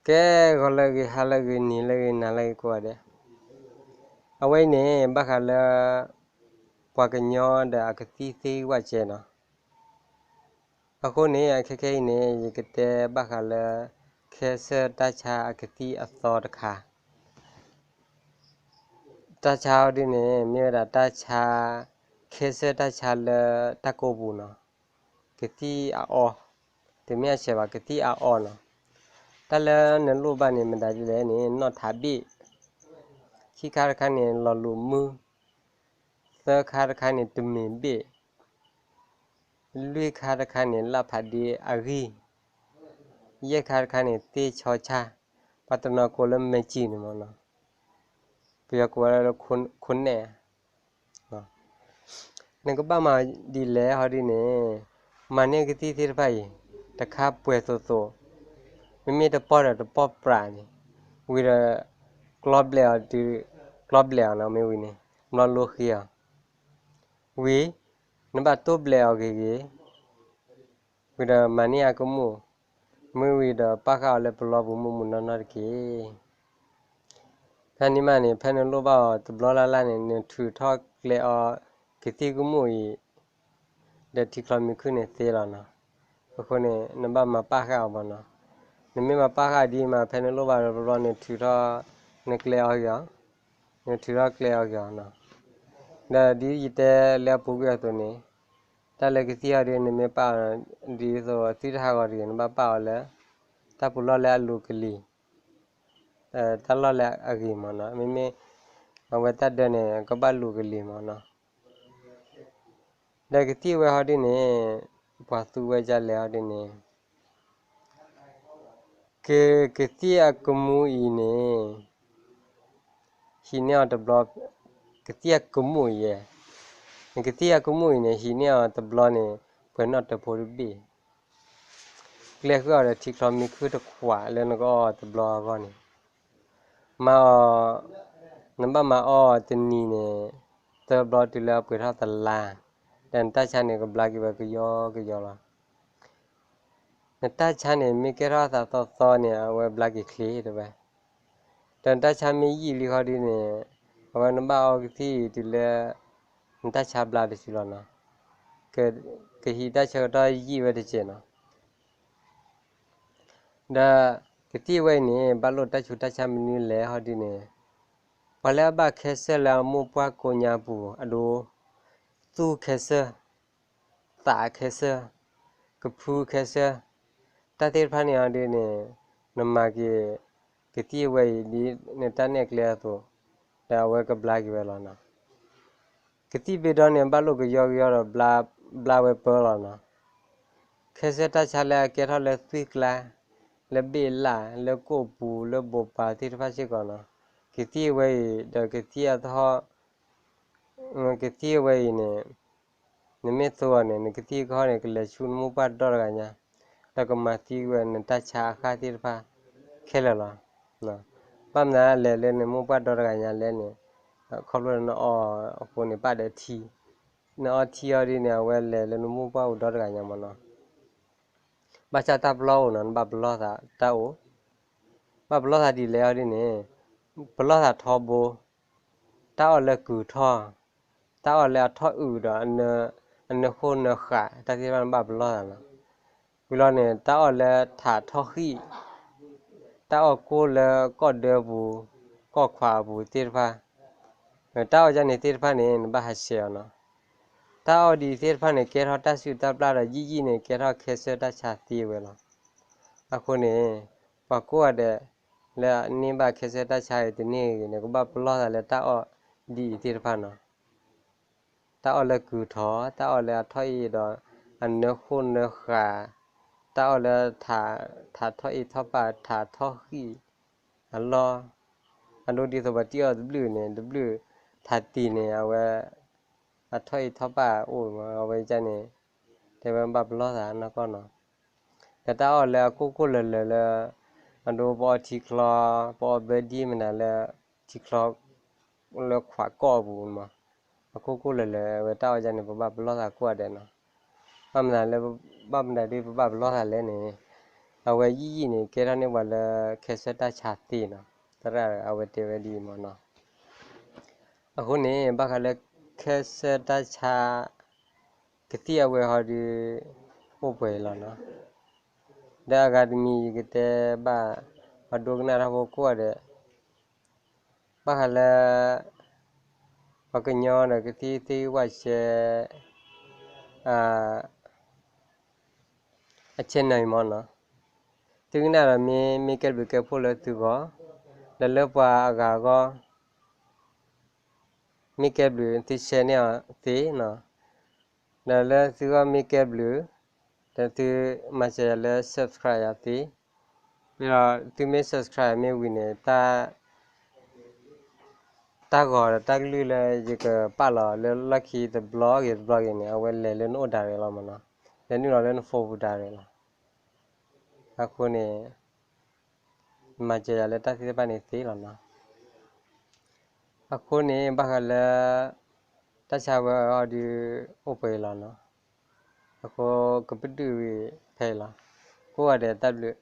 แกก็เลยหาเลยนี่เลยนั่นเลยกว่าเด้เอาไว้เนี่ยบักฮะละปากญอดอะกติซีว่าเจนะအခုနေခက်ခဲနေရကတဲ့ဘခလာခဲစတချာအကတိအသောတခါတချာဒီနေမြေတာတချာခဲစတချာလတကိုဘူးနော်ကတိအောတမြတ်ချေပါကတိအောနော်တလနလူပါနေမတာကြလေနေနော်ထာပိခိခါရခနေလော်လူမူသခါရခနေတမင်ပိလွေခါရခနေလဖတ်ဒီအဂီye khar khane te chocha patna kolam me chin mona pya ko la khun ne ne ko ba ma di le ha di ne mane ki ti thir bai ta kha pwe so mi ta po pra ni wi da club le na me wi ne no lo khia wi ne ba to ble ge wi da mane a ko muมือวีดปากเอาเลยปลอบมุมนั่นนักกีแฟนนี่มันเนี่ยแฟนรู้บ่าวตบล้อละเนี่ยถือทอกเลยกิติกุมุยเด็ดที่คลามีขึ้นเนี่ยเสียแล้วนะเพราะคนเนี่ยนั่นบ้ามาปากเอาบ้านะเนี่ยไม่มาปากดีมาแฟนรู้บ่าวปลอบเนี่ยถือทอกเนี่ยเลยเอาอย่างเนี่ยถือทอกเลยเอาอย่างนะเดี๋ยวดีจิตเตเลยปุ๊บอย่างตัวนี้แต่เลยกิติอะไรเนี่ยไม่ป้าดีဆိုတိထားကြတယ်ဘာပါလဲတပ်ပလောလဲလူကလီတလောလဲအဂီမနော်မိမိဝတ်တတဲ့နေကပတ်လူကလီမနော်ဒါကတိဝဲဟာဒီနေဘာသူဝဲကြလဲဟာဒီနေကတိအကမူဤနေရှိနေတော့ဘလော့ကတိအကမူရဲ့ကတိအကမူဤနေရှိနေတော့ဘလော့နေဘယ်တော့တဖို့ပြီเรียกว่าที่เรามีคือตะขวาแล้วก็ตะบลอก็นี่มาน้ำบ้ามาตะนีเนี่ยตะบลอที่แล้วเปิดเท่าตะลาแต่ตาชาเนี่ยก็บลากิบก็ยอละแต่ตาชาเนี่ยมีแค่ราตาต่อเนี่ยเอาไว้บลากิคลีถูกไหมแต่ตาชามียี่ลีเขาดีเนี่ยเอาไว้น้ำบ้าที่แล้วตาชาบลาดิสิลนะก็ฮีตาชาก็ยี่ไว้ดิเจนะဒါကတိဝဲနေဘာလို့တချူတချမနီလဲဟောဒီနေဘာလဲဘာခဲဆဲလာမပွားကိုညာပူအဒိုသူခဲဆဲတာခဲဆဲကဖူခဲဆဲတတိဖာနေအဒီနေနမကြီးကတိဝဲဒီနေတနဲ့ကလေးဆိုဒါဝဲကဘလာကြီးပဲလားနော်ကတိဘေတော့နေဘာလို့ကြောတော့ဘလာဝဲပေါ်လားနော်ခဲဆဲတချလဲကဲထော်လဲသွိကလာle bela le kopu le bopa ti fa chi ko no ki ti we de ki ti a tho ki ti we ne me so ne ki ti ko ne ke le chun mu pa do ga nya ta ko ma ti we ne ta cha kha ti fa khe la no pam na le ne mu pa do ga nya le ne kho lo no ko ne pa de ti no ti ri ne we le mu pa do ga nya mo noဘာချတာဘလောနဘဘလောသာတောဘဘလောသာဒီလေရင်းနေဘလောသာထောဘောတောက်လက်ကူထောတောက်လက်ထောဥဒအနခုနခတတိရန်ဘဘလောသာနော်ဘလောနေတောက်လက်ထာထောခိတောက်ကိုလေကော့ဒေဘူးကော့ခွာဘူးတိရဖာတောက်ကြနေတိရဖာနေဘဟရှေနော်တာအော်ဒီသေဖာနေကေရတဆုတပလာကြီးနေကေရခဲဆတချာတီဝဲလားအခုနေပကောရတဲ့လဲနိဘခဲဆတချာရတဲ့နေကဘပလောတာလဲတာအော်ဒီသေဖာနော်တာအော်လဲကူထောတာအော်လဲထွိတော့အနခုနခာတာအော်လဲထာထွိထောပါထာထောခိအလောအလိုဒီဆိုပါတီအော် W နေ W ထာတီနေအဝဲအထွိထောပါအိုအဝဲကြနေတေဘဘဘလောတာနကောနော်တတောလဲကိုလဲအဒိုဘောတီကလာပေါ်ဘဒီမနာလဲတီကလာလဲခွာကောဘူးမှာကိုလဲဝတောကြနေဘဘလောတာကွာတယ်နော်ဘမနာလဲဘမနာဒီဘဘလောတာလဲနေ အဝဲကြီးနေကဲရနေဝလာခဲစတာချာတီနော်တရအဝဲတေဝဒီမနော်အခုနေဘာခလဲခဲစတာချာကတိအဝဲဟောဒီပို့ပွဲလာနော်ဒါအကာဒမီကတဲ့ဘာအဒုကနာရဘောကိုရဘာခလဲဘကညောနကတိတိဝရှေအာအချင်းနိုင်မနော်သူကနာရမင်းမိကဲဘကဖို့လဲသူကလပွားအကာကမိကဲဘတိရှေနေတေနော်လဲသူကမိကဲဘတဲ့သူမချဲလဲ subscribe ရတီပြီးတော့သူမ subscribe မြေဝင်နေတာကောတကလူလဲဒီကပါလာလဲ lucky the blog is blogging အဝဲလဲလဲနို့ဒါရလာမနော်လဲနီတော့လဲဖိုးဒါရလာအခုနေမချဲလဲတသိပနေသေးလာနော်အခုနေဘာခလဲတခြားဘာဒီဥပ္ပေလာနော်အခုကပတူဖဲလာကိုရတဲ့တပ်လို့